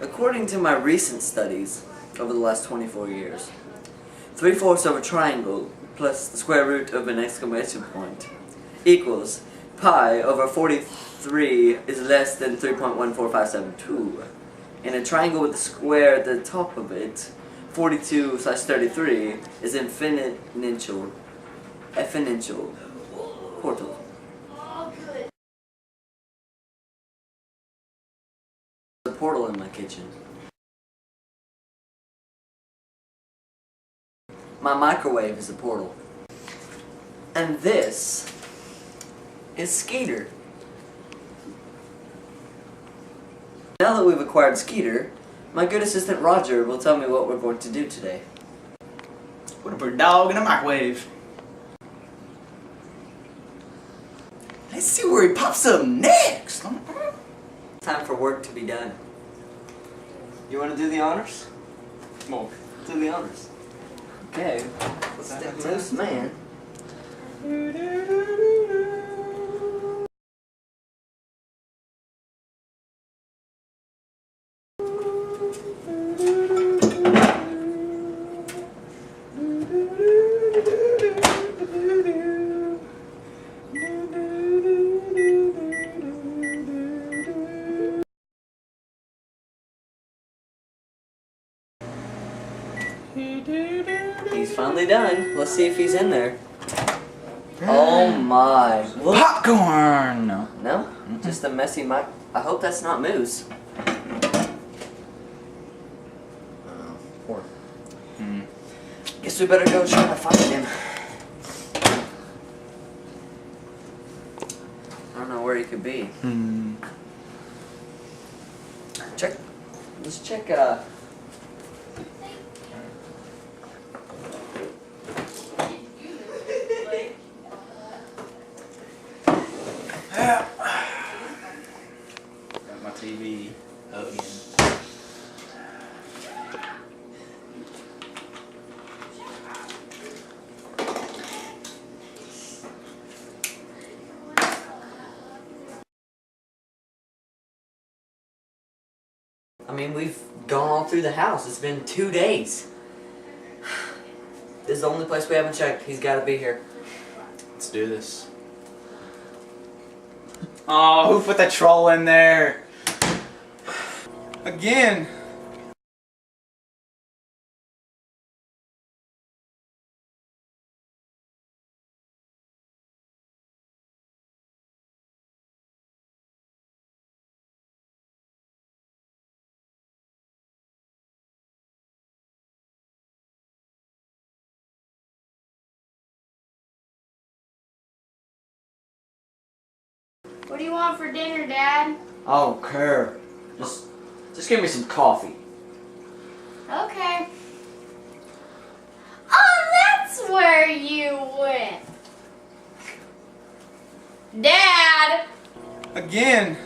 According to my recent studies over the last 24 years, 3/4 of a triangle plus the square root of an exclamation point equals pi over 43 is less than 3.14572. In a triangle with a square at the top of it, 42/33 is exponential portal. A portal in my kitchen. My microwave is a portal. And this is Skeeter. Now that we've acquired Skeeter, my good assistant Roger will tell me what we're going to do today. Put a bird dog in a microwave. Let's see where he pops up next. Time for work to be done. You want to do the honors? More. Do the honors. Okay, let's step loose, man. He's finally done. Let's see if he's in there. Oh my. Look. Popcorn! No. No? Just a messy mic. I hope that's not Moose. Poor. Guess we better go try to find him. I don't know where he could be. Check. Let's check, Got my TV up again. I mean, we've gone all through the house. It's been 2 days. This is the only place we haven't checked. He's got to be here. Let's do this. Oh, who put that troll in there? Again. What do you want for dinner, Dad? I don't care. Just give me some coffee. Okay. Oh, that's where you went. Dad! Again.